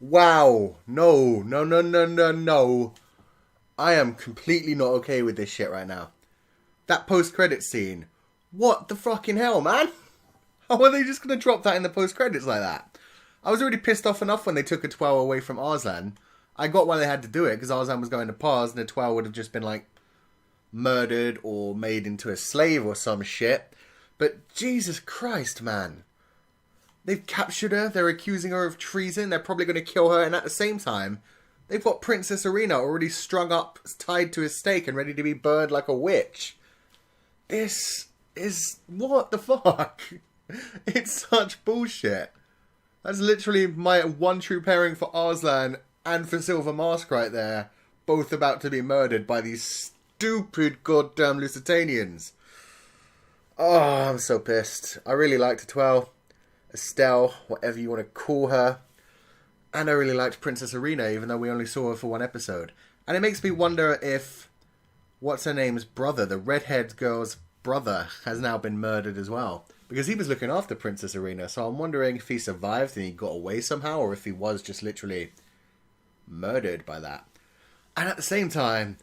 Wow. No, no, no, no, no, no. I am completely not okay with this shit right now. That post-credit scene. What the fucking hell, man? How are they just going to drop that in the post-credits like that? I was already pissed off enough when they took a 12 away from Arslan. I got why they had to do it, because Arslan was going to pause, and the 12 would have just been, like, murdered or made into a slave or some shit. But Jesus Christ, man. They've captured her, they're accusing her of treason, they're probably going to kill her, and at the same time, they've got Princess Irina already strung up, tied to a stake, and ready to be burned like a witch. This is... what the fuck? It's such bullshit. That's literally my one true pairing for Arslan and for Silver Mask right there. Both about to be murdered by these stupid goddamn Lusitanians. Oh, I'm so pissed. I really liked Twelve, Estelle, whatever you want to call her. And I really liked Princess Irina, even though we only saw her for one episode. And it makes me wonder if what's her name's brother, the redhead girl's brother, has now been murdered as well. Because he was looking after Princess Irina, so I'm wondering if he survived and he got away somehow, or if he was just literally murdered by that. And at the same time,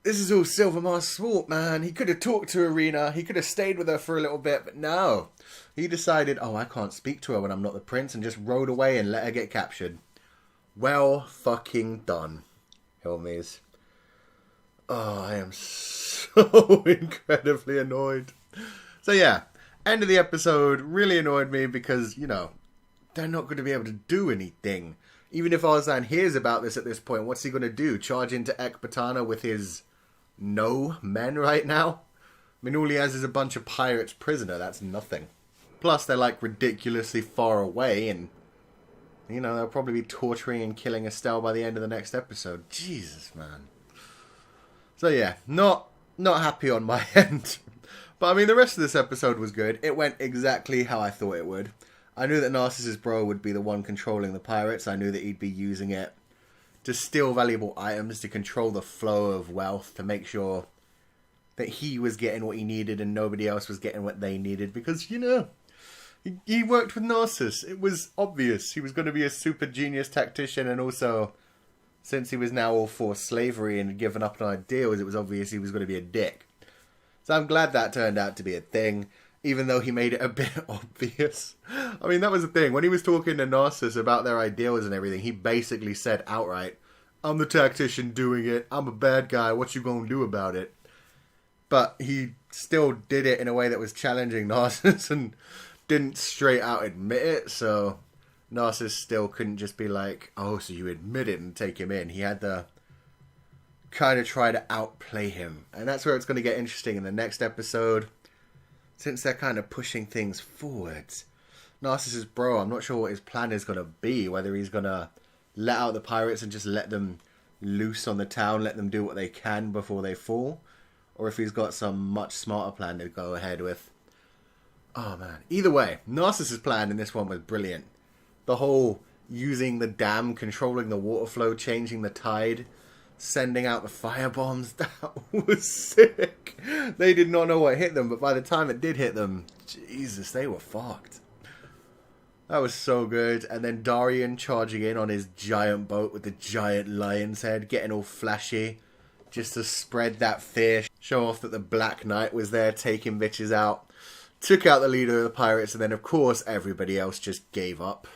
this is all Silver Mask's fault, man. He could have talked to Irina, he could have stayed with her for a little bit, but no. He decided, oh, I can't speak to her when I'm not the prince, and just rode away and let her get captured. Well fucking done, Hilmes. Oh, I am so incredibly annoyed. So yeah, end of the episode really annoyed me because, you know, they're not going to be able to do anything. Even if Arslan hears about this at this point, what's he going to do? Charge into Ekbatana with his no men right now? I mean, all he has is a bunch of pirates prisoner. That's nothing. Plus, they're like ridiculously far away and, you know, they'll probably be torturing and killing Estelle by the end of the next episode. Jesus, man. So yeah, not happy on my end. But I mean, the rest of this episode was good. It went exactly how I thought it would. I knew that Narcissus Bro would be the one controlling the pirates. I knew that he'd be using it to steal valuable items, to control the flow of wealth, to make sure that he was getting what he needed and nobody else was getting what they needed. Because, you know, he worked with Narcissus. It was obvious. He was going to be a super genius tactician, and also, since he was now all for slavery and had given up on ideals, it was obvious he was going to be a dick. So I'm glad that turned out to be a thing, even though he made it a bit obvious. I mean, that was the thing. When he was talking to Narcissus about their ideals and everything, he basically said outright, I'm the tactician doing it. I'm a bad guy. What you gonna do about it? But he still did it in a way that was challenging Narcissus and didn't straight out admit it. So Narcissus still couldn't just be like, oh, so you admit it and take him in. He had to kind of try to outplay him. And that's where it's going to get interesting in the next episode, since they're kind of pushing things forwards. Narcissus Bro, I'm not sure what his plan is going to be, whether he's going to let out the pirates and just let them loose on the town, let them do what they can before they fall, or if he's got some much smarter plan to go ahead with. Oh man, either way, Narcissus' plan in this one was brilliant. The whole using the dam, controlling the water flow, changing the tide, sending out the fire bombs, that was sick. They did not know what hit them, but by the time it did hit them, Jesus, they were fucked. That was so good. And then Daryun charging in on his giant boat with the giant lion's head, getting all flashy, just to spread that fear, show off that the Black Knight was there taking bitches out. Took out the leader of the pirates, and then of course everybody else just gave up.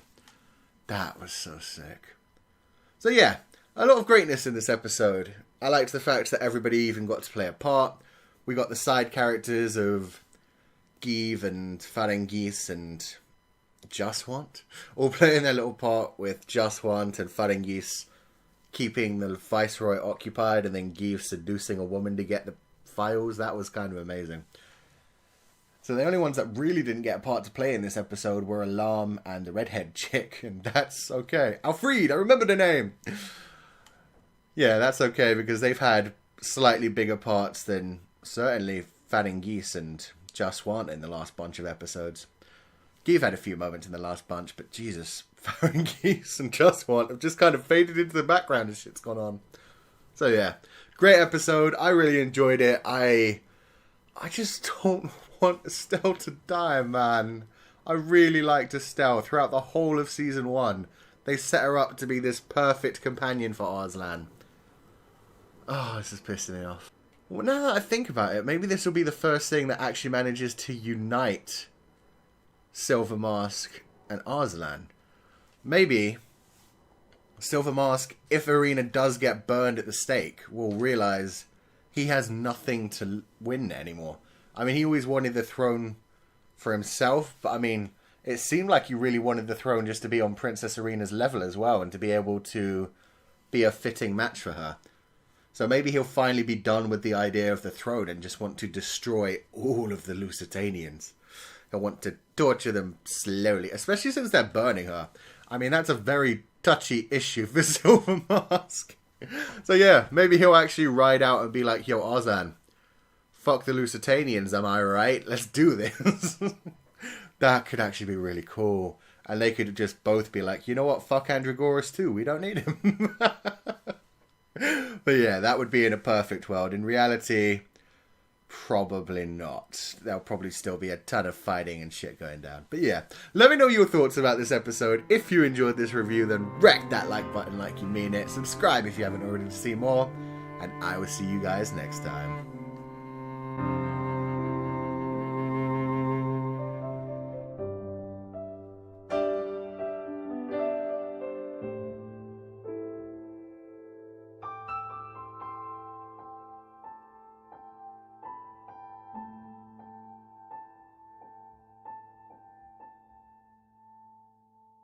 That was so sick. So yeah, a lot of greatness in this episode. I liked the fact that everybody even got to play a part. We got the side characters of Gieve and Farengis and Jaswant all playing their little part, with Jaswant and Farengis keeping the Viceroy occupied and then Gieve seducing a woman to get the files. That was kind of amazing. So the only ones that really didn't get a part to play in this episode were Alarm and the redhead chick, and that's okay. Alfred, I remember the name! Yeah, that's okay, because they've had slightly bigger parts than certainly Farengis and Jaswant in the last bunch of episodes. Gieve had a few moments in the last bunch, but Jesus, Farengis and Jaswant have just kind of faded into the background as shit's gone on. So yeah, great episode. I really enjoyed it. I just don't want Estelle to die, man. I really liked Estelle throughout the whole of season 1. They set her up to be this perfect companion for Arslan. Oh, this is pissing me off. Well, now that I think about it, maybe this will be the first thing that actually manages to unite Silver Mask and Arslan. Maybe Silver Mask, if Arena does get burned at the stake, will realise he has nothing to win anymore. I mean, he always wanted the throne for himself, but I mean, it seemed like he really wanted the throne just to be on Princess Arena's level as well, and to be able to be a fitting match for her. So maybe he'll finally be done with the idea of the throne and just want to destroy all of the Lusitanians. He'll want to torture them slowly, especially since they're burning her. I mean, that's a very touchy issue for Silver Mask. So yeah, maybe he'll actually ride out and be like, yo, Arslan, fuck the Lusitanians, am I right? Let's do this. That could actually be really cool. And they could just both be like, you know what, fuck Andragoras too, we don't need him. But yeah, that would be in a perfect world. In reality, probably not. There'll probably still be a ton of fighting and shit going down. But yeah, let me know your thoughts about this episode. If you enjoyed this review, then wreck that like button like you mean it. Subscribe if you haven't already to see more. And I will see you guys next time.